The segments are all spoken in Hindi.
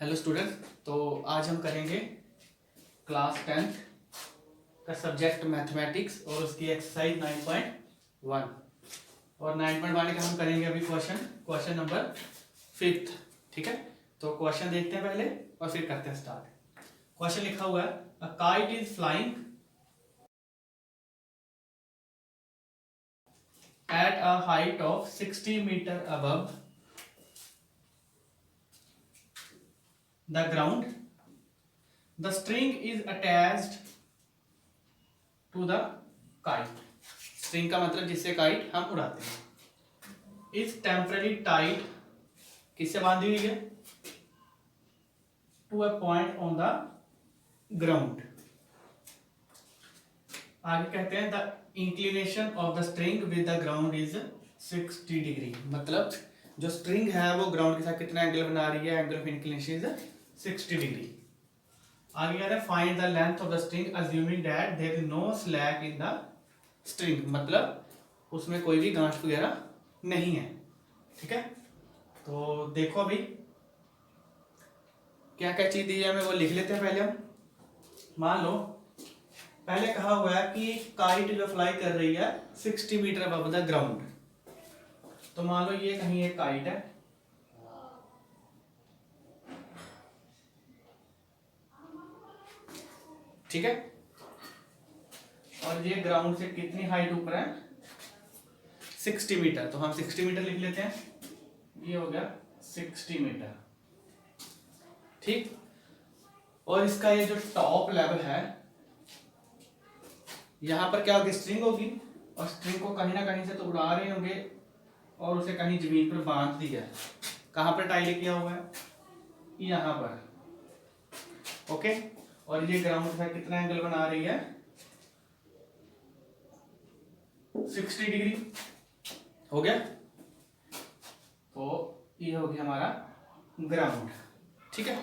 Hello student. तो आज हम करेंगे क्लास 10th का सब्जेक्ट मैथमेटिक्स और उसकी एक्सरसाइज 9.1 और 9.1 का हम करेंगे अभी क्वेश्चन नंबर 5th। ठीक है, तो क्वेश्चन देखते हैं पहले और फिर करते हैं स्टार्ट। क्वेश्चन लिखा हुआ है, a kite is flying at a height of 60 metre above the ground, the string is attached to the kite. String का मतलब जिससे काइट हम उड़ाते हैं। इज टेम्पररी टाइड, किससे बांधी हुई है? To a point on the ground. आगे कहते हैं the inclination of the string with the ground is 60 degree. मतलब जो स्ट्रिंग है वो ग्राउंड के साथ कितना एंगल बना रही है? Angle of inclination is 60 degree. आगे कहते हैं find the length of the string assuming that there is no slack in the string. मतलब उसमें कोई भी गांठ वगैरह नहीं है। ठीक है, तो देखो अभी क्या क्या चीज दी है हमें वो लिख लेते हैं पहले हम। मान लो पहले कहा हुआ है कि काइट जो फ्लाई कर रही है 60 मीटर अबव द ग्राउंड। तो मान लो ये कहीं एक काइट है, ठीक है, और ये ग्राउंड से कितनी हाइट ऊपर है? 60 मीटर। तो हम 60 मीटर लिख लेते हैं, ये हो गया 60 मीटर। ठीक, और इसका ये जो टॉप लेवल है, यहां पर क्या होगी? स्ट्रिंग होगी, और स्ट्रिंग को कहीं ना कहीं से तो उड़ा रहे होंगे और उसे कहीं जमीन पर बांध दिया है। कहां पर टाई किया हुआ है? यहां पर। ओके, और ये ग्राउंड का कितना एंगल बना रही है? 60 डिग्री। हो गया, तो ये हो गया हमारा ग्राउंड। ठीक है,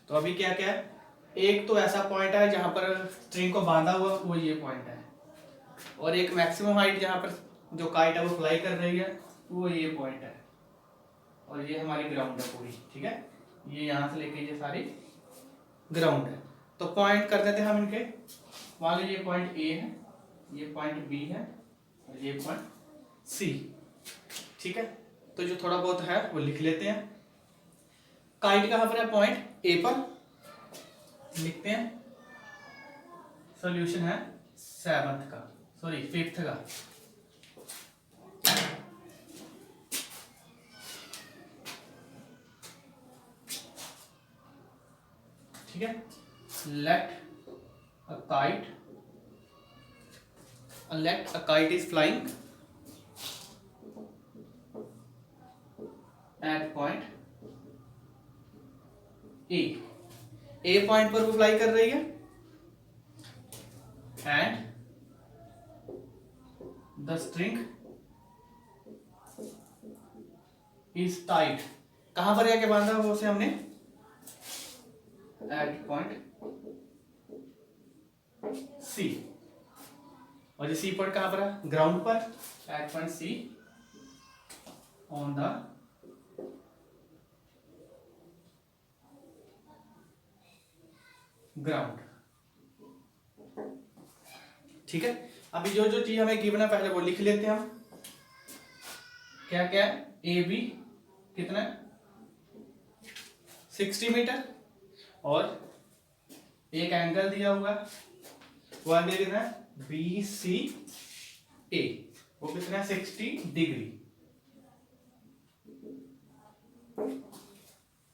तो अभी क्या क्या है? एक तो ऐसा पॉइंट है जहां पर स्ट्रिंग को बांधा हुआ, वो ये पॉइंट है, और एक मैक्सिमम हाइट जहां पर जो काइट है वो फ्लाई कर रही है, वो ये पॉइंट है, और ये हमारी ग्राउंड है पूरी। ठीक है, ये यहां से लेके ये सारी ग्राउंड है। तो पॉइंट कर देते हैं हम इनके। मान लो ये पॉइंट ए है, ये पॉइंट बी है, और ये पॉइंट सी। ठीक है, तो जो थोड़ा बहुत है वो लिख लेते हैं। काइट कहां पर है? पॉइंट ए पर। लिखते हैं, सॉल्यूशन है 7th का, सॉरी 5th का। ठीक है, let a kite is flying at point A point पर वो फ्लाई कर रही है, and the string is tight. कहां पर जाके बांधा वो उसे हमने? At point C. और ये सी पॉइंट कहां पर है? ग्राउंड पर। At point C on the ground. ठीक है, अभी जो जो चीज हमें गिवन है पहले वो लिख लेते हैं हम। क्या क्या है? ए बी कितना है? 60 मीटर, और एक एंगल दिया हुआ है, वो एंगल कितना है? बी सी ए, वो कितना है? 60 डिग्री।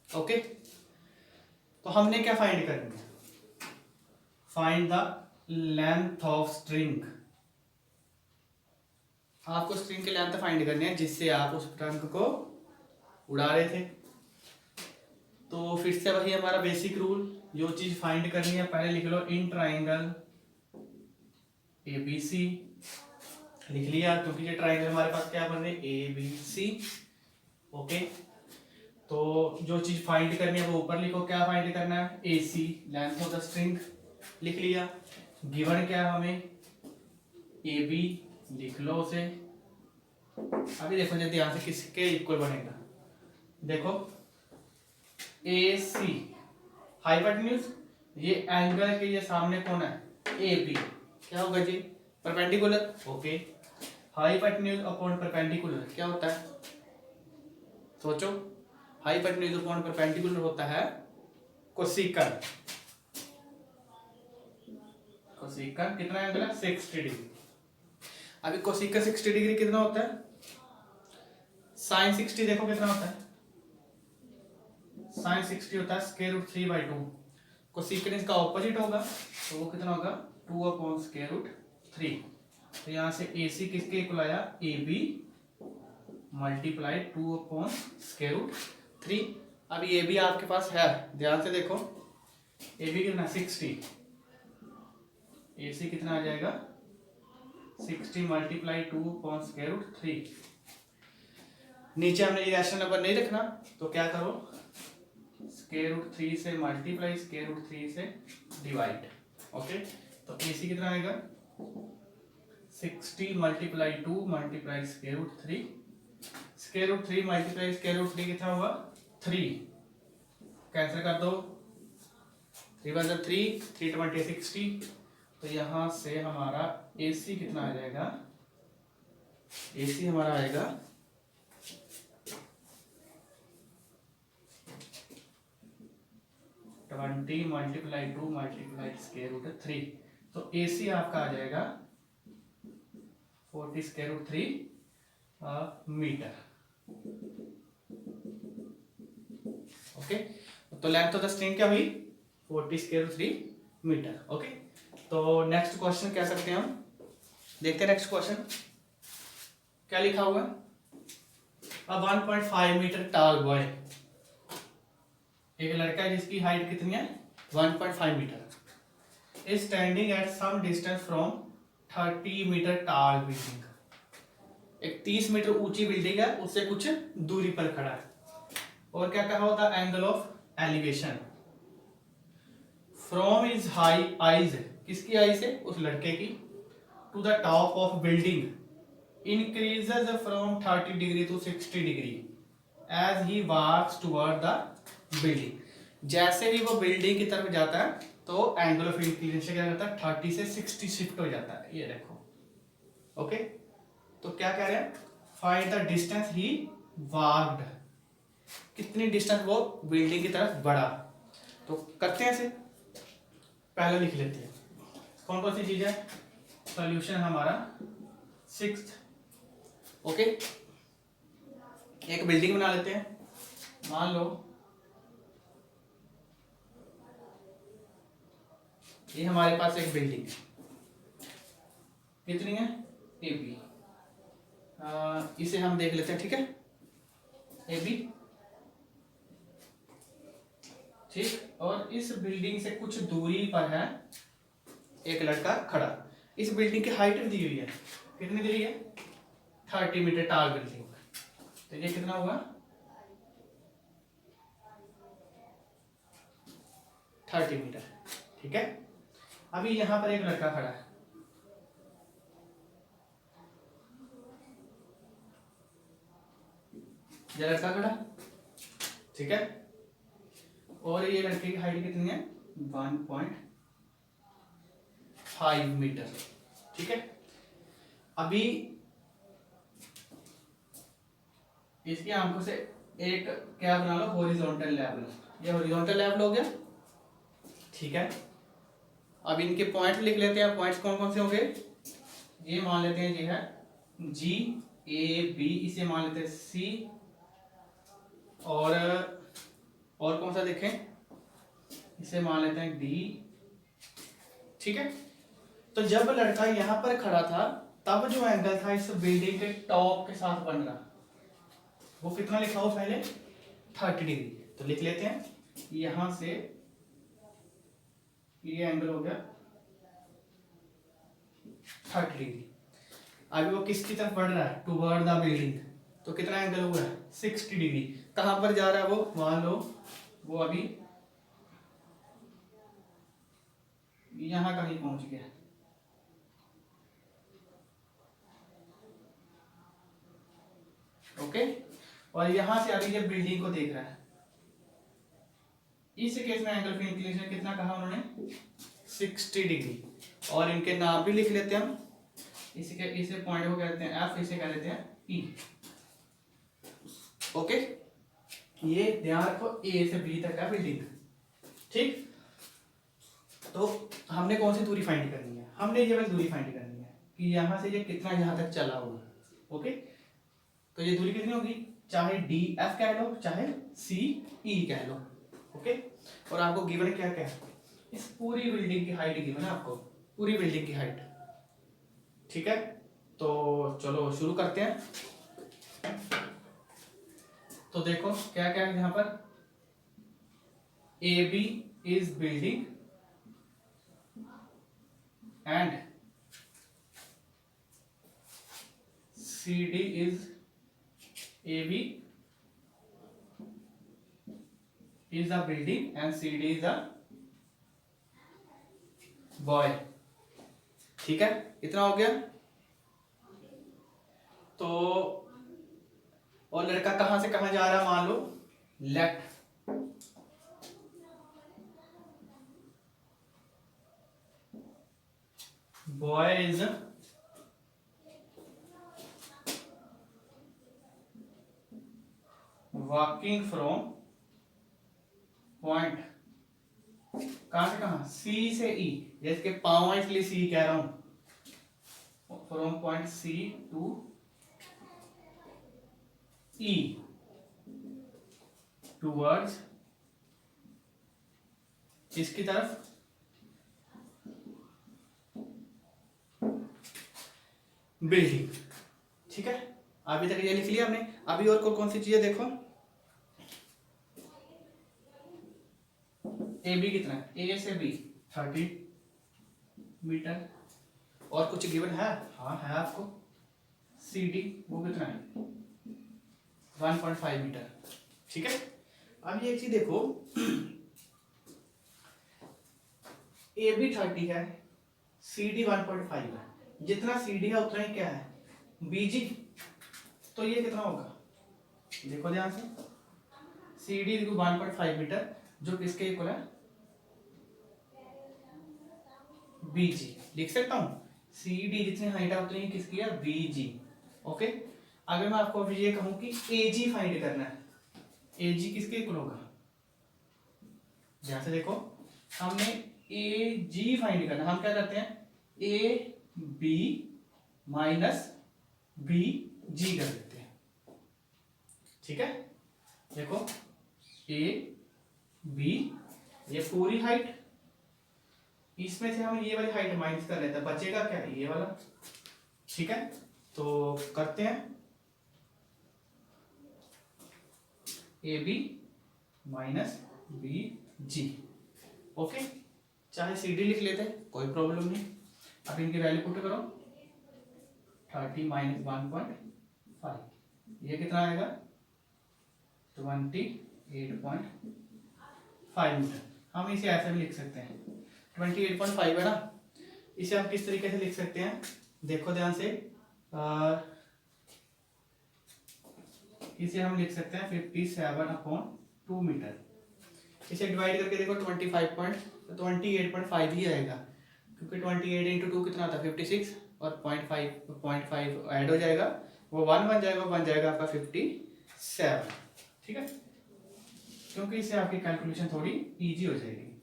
ओके, तो हमने क्या फाइंड करना है? Find the length of string. आपको स्ट्रिंग की लेंथ फाइंड करनी है जिससे आप उस पतंग को उड़ा रहे थे। तो फिर से वही हमारा बेसिक रूल, जो चीज फाइंड करनी है पहले लिख लो in triangle A B C. लिख लिया, क्योंकि ये ट्राइंगल हमारे पास क्या बन रहे हैं? A B C. ओके, तो जो चीज फाइंड करनी है वो ऊपर लिखो। क्या फाइंड करना है? ए सी, लेंथ ऑफ द स्ट्रिंग। लिख लिया। गिवन क्या है हमें? ए बी, लिख लो उसे। अभी देखो जल्दी ध्यान से किसके इक्वल बनेगा। देखो ए सी हाइपोटेन्यूज, ये एंगल के ये सामने कौन है, ए बी, क्या होगा जी, perpendicular. Okay, hypotenuse upon perpendicular क्या होता है, सोचो, हाइपोटेन्यूज अपॉन परपेंडिकुलर होता है कोसेकन। कोसेकन कितना एंगल है, 60 डिग्री। अभी कोसेकन 60 डिग्री कितना होता है, साइन 60 देखो कितना होता है, साइन 60 होता है स्क्वायर रूट 3/2। कोसेकन इसका ऑपोजिट होगा, तो वो कितना होगा, 2 अपॉन स्क्वायर रूट 3। तो यहाँ से ए सी किसके इक्वल आया, A B multiply 2 upon square root 3। अब ये भी आपके पास है, ध्यान से देखो, ए बी कितना 60, ए सी कितना आ जाएगा 60 मल्टीप्लाई 2 अपॉन स्क्वायर रूट 3। नीचे हमने ये रैशनल नंबर नहीं रखना, तो क्या करो, स्क्वायर रूट 3 से मल्टीप्लाई स्क्वायर रूट 3 से डिवाइड। ओके, तो ए सी कितना आएगा 60 multiply 2 multiply square root 3, square root 3 multiply square root 3 कितना हुआ 3, कैंसिल कर दो, 3 × 3 3 × 60। तो यहाँ से हमारा ए सी कितना आ जाएगा, ए सी हमारा आएगा 20 मल्टीप्लाई 2 मल्टीप्लाई स्क्वायर रूट 3। तो ए सी आपका आ जाएगा 40 स्क्वायर रूट 3 मीटर। ओके, तो लेंथ ऑफ द स्ट्रिंग क्या हुई 40 स्क्वायर रूट 3 मीटर। ओके, तो नेक्स्ट क्वेश्चन क्या सकते हैं हम, देखते हैं नेक्स्ट क्वेश्चन क्या लिखा हुआ है। अब 1.5 मीटर टाल बॉय, एक लड़का है जिसकी हाइट कितनी है 1.5 metre, is standing at some distance from 30 metre tall building. एक 30 मीटर ऊंची बिल्डिंग है, उससे कुछ दूरी पर खड़ा है, और क्या कहा होता है angle of elevation from is high eyes, किसकी आई से, उस लड़के की, to the top of building increases from 30 degree to 60 degree as he walks toward the building. जैसे ही वो बिल्डिंग की तरफ जाता है तो एंगल ऑफ इंक्लिनेशन क्या करता है 30 से 60 शिफ्ट हो जाता है, ये देखो। ओके, तो क्या कह रहे हैं, find the distance he walked, कितनी डिस्टेंस वो बिल्डिंग की तरफ बढ़ा। तो करते हैं इसे, पहले लिख लेते हैं कौन कौन सी चीज है, सॉल्यूशन हमारा 6th। ओके, एक बिल्डिंग बना लेते हैं, मान लो ये हमारे पास एक बिल्डिंग है, कितनी है ए बी, इसे हम देख लेते हैं, ठीक है, ए बी, ठीक। और इस बिल्डिंग से कुछ दूरी पर है एक लड़का खड़ा, इस बिल्डिंग की हाइट दी हुई है, कितनी दी हुई है 30 मीटर टाल बिल्डिंग, तो ये कितना हुआ 30 मीटर, ठीक है। अभी यहां पर एक लड़का खड़ा है, ये लड़का खड़ा, ठीक है, और ये लड़के की हाइट कितनी है 1.5 मीटर, ठीक है। अभी इसकी आंखों से एक क्या बना लो हॉरिजॉन्टल लेवल, ये हॉरिजॉन्टल लेवल हो गया, ठीक है। अब इनके पॉइंट लिख लेते हैं, पॉइंट्स कौन कौन से होंगे, ये मान लेते हैं ये है जी ए बी, इसे मान लेते हैं सी, और कौन सा देखें, इसे मान लेते हैं डी, ठीक है। तो जब लड़का यहां पर खड़ा था तब जो एंगल था इस बिल्डिंग के टॉप के साथ बन रहा, वो कितना लिखा हो पहले 30 डिग्री, तो लिख लेते हैं यहां से ये एंगल हो गया 30 डिग्री। अभी वो किसकी तरफ बढ़ रहा है टुवर्ड द बिल्डिंग, तो कितना एंगल हुआ है 60 डिग्री। कहां पर जा रहा है वो, मान लो वो अभी यहां कहीं पहुंच गया, ओके। और यहां से अभी ये बिल्डिंग को देख रहा है, इस केस में एंगल ऑफ इंक्लिनेशन कितना कहा उन्होंने, 60 डिग्री। और इनके नाम भी लिख लेते हैं हम। इसे पॉइंट को कहते हैं एफ, इसे कह देते हैं ई। ओके, ये ध्यान रखो, ए से बी तक है बिल्डिंग। ठीक, तो हमने कौन सी दूरी फाइंड करनी है, हमने ये वाली दूरी फाइंड करनी है कि यहां से ये कितना यहां तक चला होगा। ओके, तो ये दूरी कितनी होगी, चाहे डी एफ कह लो चाहे सी ई कह लो। ओके, और आपको गिवन क्या क्या है, इस पूरी बिल्डिंग की हाइट गिवन है आपको, पूरी बिल्डिंग की हाइट। ठीक है, तो चलो शुरू करते हैं। तो देखो क्या क्या है यहाँ पर, A B is building and C D is, A B is a building and CD is a boy। ठीक है, इतना हो गया। तो और लड़का कहां से कहां जा रहा है, मान लो left, boy is walking from point, कहां से कहां, सी से ई, जैसे कि पाँव है इसलिए सी कह रहा हूं, from point C to E towards, इसकी तरफ बिल्डिंग। ठीक है, अभी तक ये लिख लिया हमने। अभी और कौन सी चीजें देखो, ए बी कितना है, ए से बी 30 मीटर, और कुछ गिवन है, हाँ है आपको, सी डी वो कितना है 1.5 मीटर। ठीक है, अब ये एक चीज देखो, ए बी 30 है, सी डी 1.5 है, जितना सी डी है उतना ही क्या है बी जी, तो ये कितना होगा, देखो ध्यान से, सी डी 1.5 मीटर जो किसके इक्वल है, बी जी। लिख सकता हूं, सी डी जितनी हाइट है उतनी किसकी है, बी जी। ओके, अगर मैं आपको अभी ये कहूं कि ए जी फाइंड करना है, ए जी किसके इक्वल होगा, ध्यान से देखो, हमने ए जी फाइंड करना, हम क्या करते हैं ए बी माइनस बी जी कर देते हैं। ठीक है, देखो ए बी, ये पूरी हाइट, इसमें से हम ये वाली हाइट माइनस कर लेते हैं, बचेगा क्या, ये वाला। ठीक है, तो करते हैं, A B minus B G. Okay, चाहे सी डी लिख लेते हैं, कोई प्रॉब्लम नहीं। अब इनकी वैल्यू पुट करो, 30 माइनस 1.5, ये कितना आएगा 28.5 मीटर। हम इसे ऐसे भी लिख सकते हैं, 28.5 है ना, इसे हम किस तरीके से लिख सकते हैं, देखो ध्यान से, इसे हम लिख सकते हैं 57/2 मीटर। इसे डिवाइड करके देखो 28.5 ही आएगा, क्योंकि 28 इंटू 2 कितना था 56, और 0.5 ऐड हो जाएगा, वो 1 बन जाएगा, बन जाएगा आपका 57। ठीक है, क्योंकि इससे आपकी कैलकुलेशन थोड़ी इजी हो जाएगी।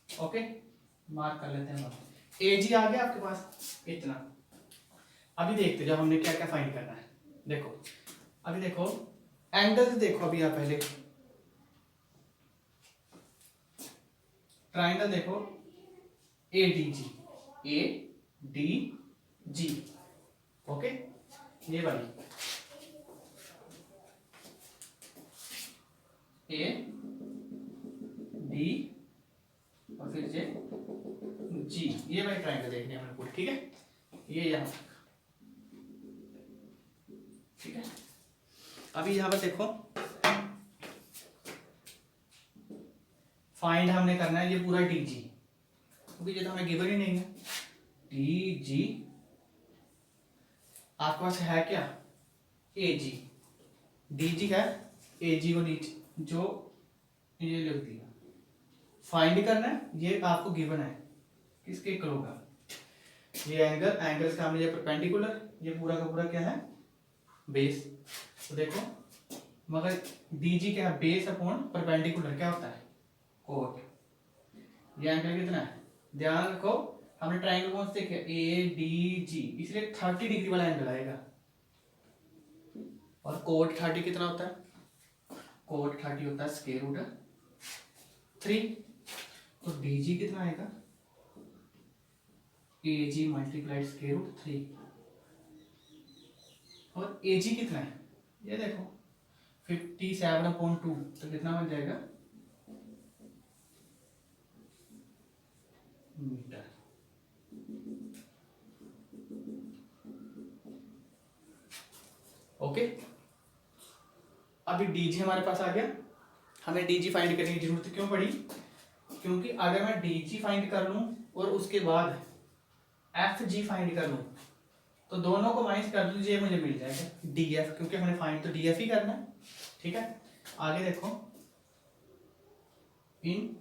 ओके, मार्क कर लेते हैं, ए जी आ गया आपके पास इतना। अभी देखते हैं जब हमने क्या क्या फाइंड करना है। देखो अभी देखो एंगल देखो, अभी आप पहले ट्राइंगल देखो, A D G, A D G. Okay, ये वाली ए डी और फिर जे जी, ये वाली ट्राइंगल देखनी है हमने पूरी। ठीक है, ये यहां तक। ठीक है, अभी यहां पर देखो फाइंड हमने करना है ये पूरा डी जी, क्योंकि ये तो हमें गिवन ही नहीं है। डी जी आपके पास है क्या, ए जी, डी जी है, ए जी को नीचे जो ये लिख दिया, फाइंड करना है, ये आपको गिवन है, किसके इक्वल होगा, ये एंगल का हमने ये परपेंडिकुलर, ये पूरा का पूरा क्या है बेस। तो देखो मगर डीजी क्या है, बेस अपॉन परपेंडिकुलर क्या होता है कोट। ये एंगल कितना है, ध्यान रखो हमने ट्रायंगल कौन से देखे ए डी जी, इसलिए 30 डिग्री वाला एंगल आएगा। और कोट 30 कितना होता है, कोट 30 होता है स्क्वायर रूट 3। तो डीजी कितना आएगा, ए जी मल्टीप्लाइड स्क्वायर रूट 3। और ए जी कितना है, ये देखो 57/2, तो कितना बन जाएगा मीटर। ओके, अभी डीजी हमारे पास आ गया। हमें डीजी फाइंड करने की जरूरत क्यों पड़ी, क्योंकि अगर मैं डीजी फाइंड कर लूं और उसके बाद एफ जी फाइंड कर लूं तो दोनों को माइनस कर दीजिए, मुझे मिल जाएगा डी एफ, क्योंकि हमने फाइंड तो डी एफ ही करना है। ठीक है, आगे देखो इन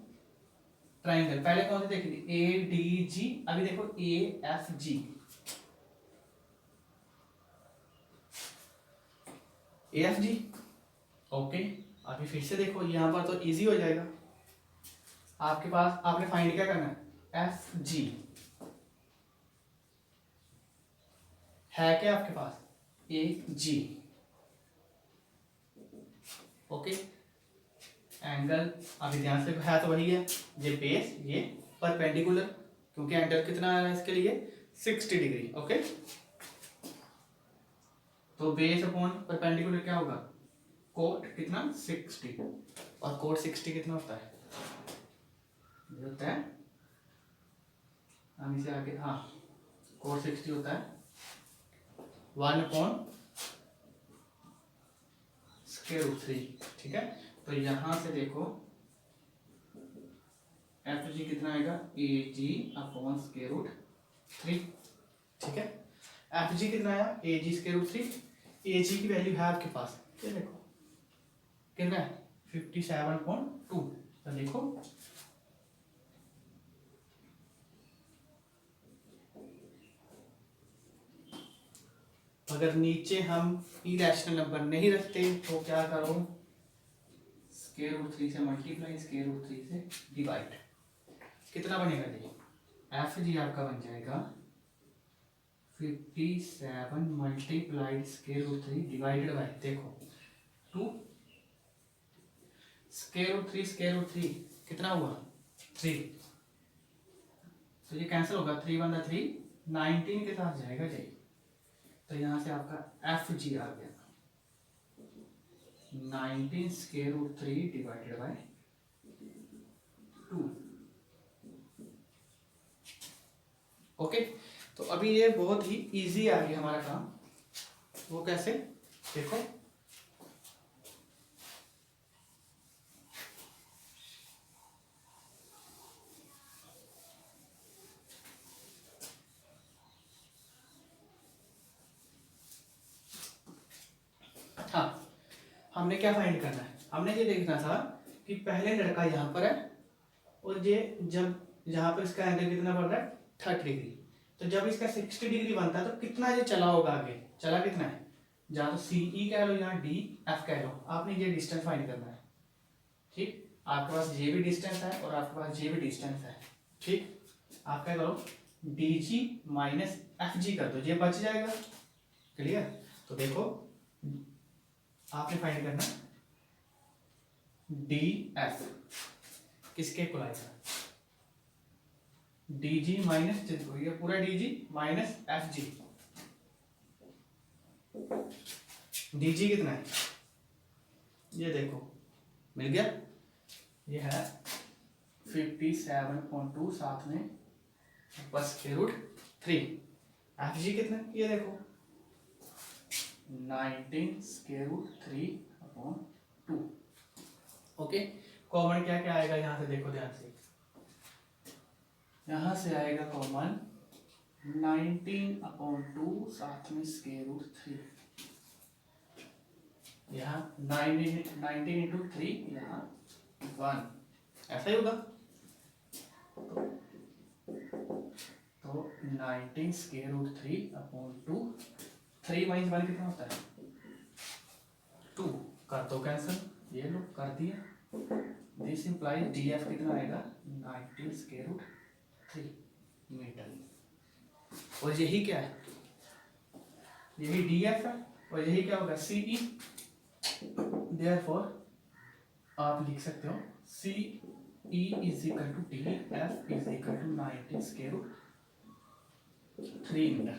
ट्राइंगल, पहले कौन से देखेंगे ए डी जी, अभी देखो A F G, A F G. Okay, अभी फिर से देखो यहां पर तो इजी हो जाएगा, आपके पास आपने फाइंड क्या करना है एफ जी, है क्या आपके पास ए जी। ओके, एंगल अभी ध्यान से है तो वही है, ये बेस ये परपेंडिकुलर, क्योंकि एंगल कितना आ रहा है इसके लिए 60 डिग्री। ओके, तो बेस अपॉन परपेंडिकुलर क्या होगा, कोट कितना 60, और कोट 60 कितना होता है, ये होता है, हम इसे आगे, हाँ कोट 60 होता है 1/√3। ठीक है, तो यहां से देखो एफ जी कितना आएगा ए जी अपॉन √3। ठीक है, एफ जी कितना आया ए जी √3, ए जी की वैल्यू है आपके पास, ये देखो कितना है 57.2। तो देखो अगर नीचे हम इरेशनल नंबर नहीं रखते तो क्या करो, √3 से मल्टीप्लाई, √3 से डिवाइड, कितना बनेगा जी, एफ जी आपका बन जाएगा 57 मल्टीप्लाइड √3 डिवाइडेड बाय, देखो 2, √3 कितना हुआ 3, तो ये कैंसिल होगा, 3 1 3, 19 के साथ जाएगा जी। तो यहां से आपका एफ जी आ गया 19 √3 डिवाइडेड बाय 2। ओके, तो अभी ये बहुत ही इजी आ गया हमारा काम, वो कैसे देखो, हाँ हमने क्या फाइंड करना है, हमने ये देखना था कि पहले लड़का यहाँ पर है और ये जब यहाँ पर इसका एंगल कितना बढ़ रहा है 30 डिग्री, तो जब इसका 60 डिग्री बनता है तो कितना ये चला होगा आगे, चला कितना है, जहाँ तो सी ई कह लो यहाँ डी एफ कह लो, आपने ये डिस्टेंस फाइंड करना है। ठीक, आपके पास ये भी डिस्टेंस है और आपके पास ये भी डिस्टेंस है। ठीक, आप क्या करो D G minus F G कर दो, ये बच जाएगा। क्लियर, तो देखो आपने फाइंड करना डी एफ किसके इक्वल आएगा, डी जी माइनस, ये पूरा D G minus F G, D G कितना है ये देखो मिल गया, ये है 57.2 साथ में बस √3, एफ जी कितना है ये देखो 19 √3/2। ओके, कॉमन क्या क्या आएगा यहाँ से देखो ध्यान से, यहाँ से आएगा कॉमन 19/2 साथ में √3, यहाँ 19 × 3 यहाँ 1, ऐसा ही होगा तो 19√3/2, 3 - 1 कितना होता है 2, कर दो कैंसिल, ये लो कर दिया। दिस इंप्लाइज DF कितना आएगा 19√3 मीटर। और यही क्या है, यही DF है और यही क्या होगा CE। देयरफॉर आप लिख सकते हो CE = DF = 19√3 मीटर।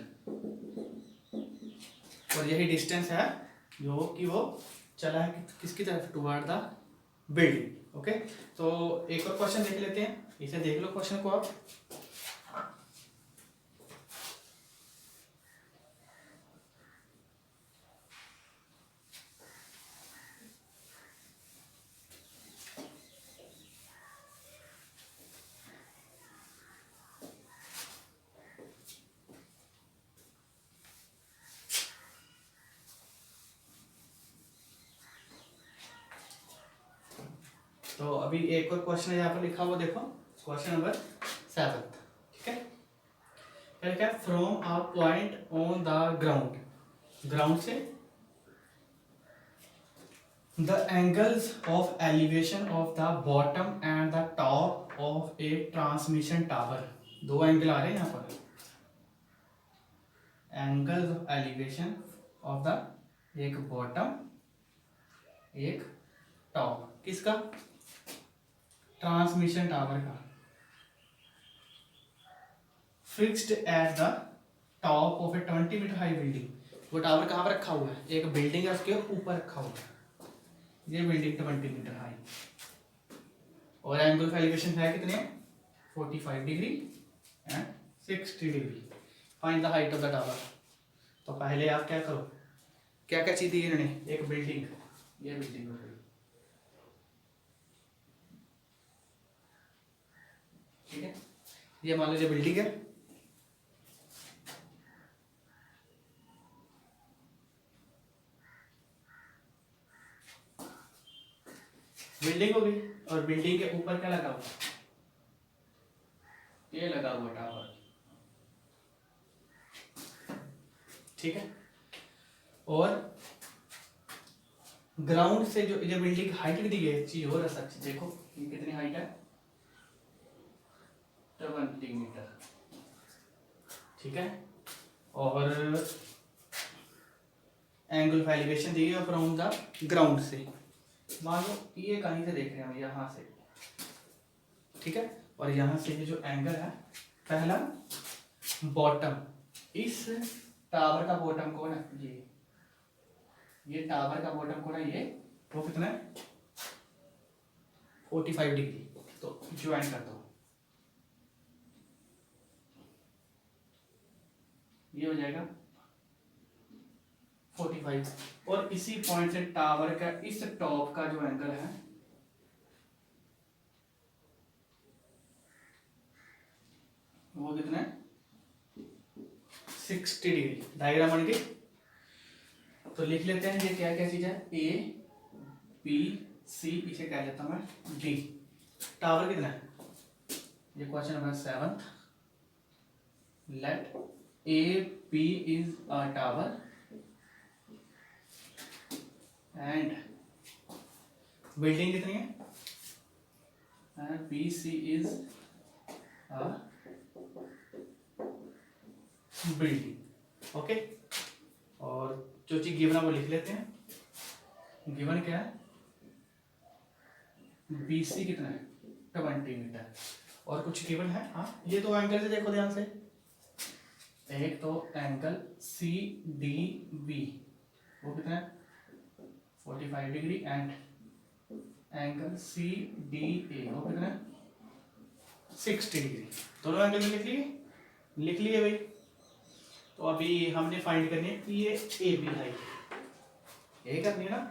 और यही डिस्टेंस है जो कि वो चला है किसकी तरफ, टुवर्ड द बिल्डिंग। ओके, तो एक और क्वेश्चन देख लेते हैं, इसे देख लो क्वेश्चन को आप। तो अभी एक और क्वेश्चन है यहाँ पर लिखा हुआ, देखो क्वेश्चन नंबर 7। ठीक है, क्या from a point on the ground, ground से the angles of elevation of the bottom and the top of a transmission tower. दो एंगल आ रहे हैं यहाँ पर, angles of elevation of the, एक बॉटम एक टॉप, किसका, ट्रांसमिशन टावर का, fixed at the top of a 20 meter high building. वो टावर कहाँ पर रखा हुआ है, एक बिल्डिंग है उसके ऊपर रखा हुआ है, ये बिल्डिंग 20 मीटर हाई। और एंगल ऑफ एलिवेशन है कितने 45 degree and 60 degree. Find the height of the tower. तो पहले आप क्या करो, क्या क्या चीज दी इन्होंने, एक बिल्डिंग, ये बिल्डिंग हो गई, ठीक है, ये मान लीजिए बिल्डिंग है, बिल्डिंग हो गई, और बिल्डिंग के ऊपर क्या लगा हुआ, ये लगा हुआ टावर, ठीक है। और ग्राउंड से जो ये बिल्डिंग हाइट दी गई, चीज और सच देखो ये कितनी हाइट है 20 मीटर, ठीक है। और एंगल ऑफ एलिवेशन दी गई फ्रॉम द ग्राउंड से, मान लो ये कहीं से देख रहे हैं हम यहाँ से, ठीक है। और यहाँ से ये जो एंगल है, पहला बॉटम, इस टावर का बॉटम कौन है, ये टावर का बॉटम कौन है, ये वो कितना है 45 डिग्री। तो ज्वाइन कर दो, ये हो जाएगा 45। और इसी पॉइंट से टावर का इस टॉप का जो एंगल है वो कितना है 60 डिग्री। डायग्राम बन गई, तो लिख लेते हैं ये क्या क्या चीज है, ABC, इसे कह लेता हूं मैं D। टावर कितना है, ये question number 7। Let AP is a tower and building कितनी है, BC is a building. Okay, और जो चीज गिवन है वो लिख लेते हैं। गिवन क्या है, BC कितना है 20 मीटर। और कुछ गिवन है, हाँ ये दो एंगल से देखो ध्यान से, एक तो एंगल CDB वो कितना है 45 डिग्री, एंड एंगल CDA वो कितना है 60 डिग्री। दोनों एंगल लिख लिए, लिख लिए भाई। तो अभी हमने फाइंड करनी है कि ये AB हाइट, यही करनी है ना।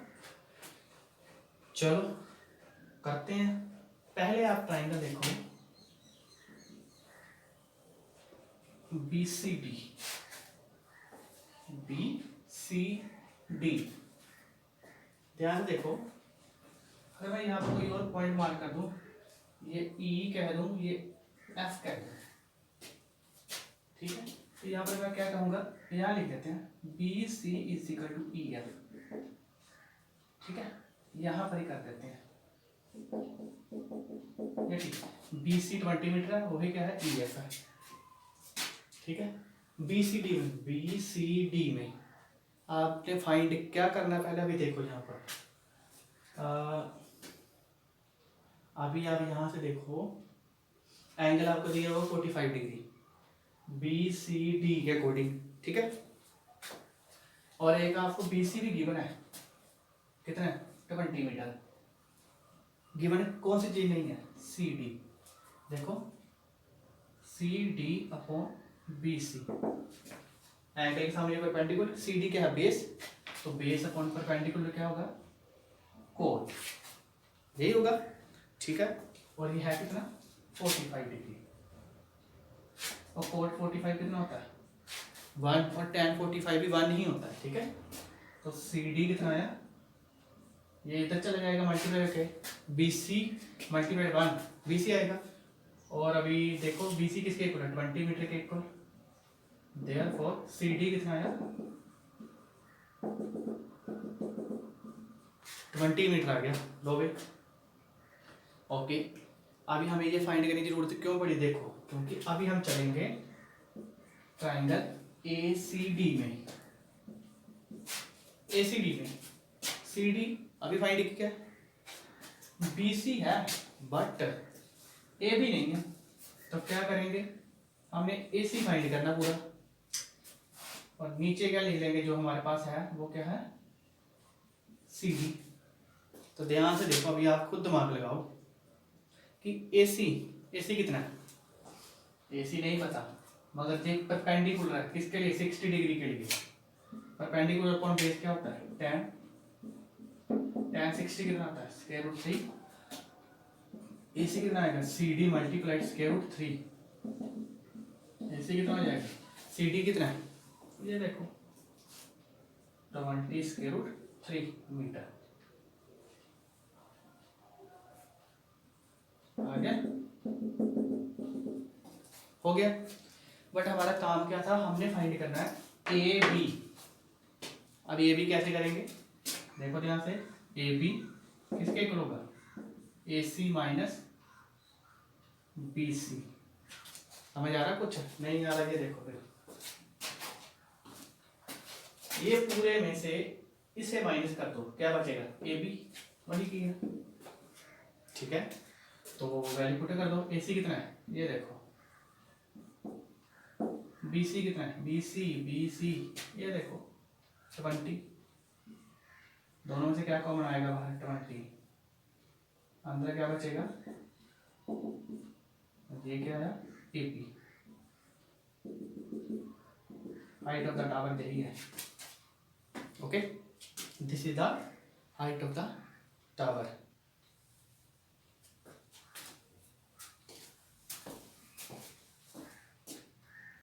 चलो करते हैं। पहले आप ट्राइंगल देखो BCD, BCD, ध्यान से देखो। अगर मैं यहाँ पर कोई और पॉइंट मार्क कर दूं, ये E कह दूं, ये एफ कह दो, ठीक है। तो यहाँ पर मैं क्या कहूँगा, यहाँ लिख देते हैं B C is equal to E F, ठीक है, यहाँ पर ही कर देते हैं ये, ठीक। बी सी 20 मीटर है, वही क्या है, ई एफ है, ठीक है। बी सी डी में आपने फाइंड क्या करना है पहले, अभी देखो यहाँ पर अभी आप यहाँ से देखो, एंगल आपको दिया होगा 45 डिग्री बी सी डी के अकॉर्डिंग, ठीक है। और एक आपको बी सी भी गिवन है, कितना है, 20 मीटर गिवन है। कौन सी चीज नहीं है, सी डी, देखो C D upon B C, angle के सामने परपेंडिकुलर, सी डी क्या है, बेस, तो बेस अपॉन परपेंडिकुलर क्या होगा, कोट, यही होगा, ठीक है। और ये है कितना, 45 डिग्री, और कोट 45 कितना होता है, 1, और tan 45 भी 1 ही होता है, ठीक है। तो सी डी कितना आया, ये इधर चला जाएगा मल्टीप्लाई करके, B C multiply 1 B C आएगा, और अभी देखो बी सी किसके इक्वल है, 20 मीटर के इक्वल, देयरफॉर सी डी कितना आया, 20 मीटर आ गया, लो बे, ओके। अभी हमें ये फाइंड करने की जरूरत क्यों पड़ी, देखो क्योंकि अभी हम चलेंगे ट्राइंगल ए सी डी में, ए सी डी में, सी डी अभी फाइंड किया, बी सी है बट ए भी नहीं है, तो क्या करेंगे, हमने ए सी फाइंड करना पूरा, और नीचे क्या लिख लेंगे जो हमारे पास है, वो क्या है, सी डी। तो ध्यान से देखो, अभी आप खुद दिमाग लगाओ कि ए सी कितना है, ए सी नहीं पता, मगर देख परपेंडिकुलर है किसके लिए, 60 डिग्री के लिए, परपेंडिकुलर अपॉन बेस क्या होता है, tan 60 कितना आता है, स्क्वायर रूट 3, ए सी कितना आएगा, C D multiplied square root 3, A C कितना हो जाएगा, सी डी कितना है, ये देखो 20 स्क्वायर रूट 3 मीटर, आ गया, हो गया। बट हमारा काम क्या था, हमने फाइंड करना है ए बी। अब ए बी कैसे करेंगे, देखो ध्यान से, ए बी किसके इक्वल होगा, ए सी माइनस बी सी, समझ आ रहा कुछ, नहीं आ रहा, ये देखो फिर, ये पूरे में से इसे माइनस कर दो, क्या बचेगा, ए बी, वही किया, ठीक है। तो वैल्यू पुट कर दो, ए सी कितना है, ये देखो, बी सी कितना है, बी सी ये देखो 20, दोनों में से क्या कॉमन आएगा बाहर, 20, अंदर क्या बचेगा, ये क्या है, A P, height of the tower यही है, okay, this is the height of the tower.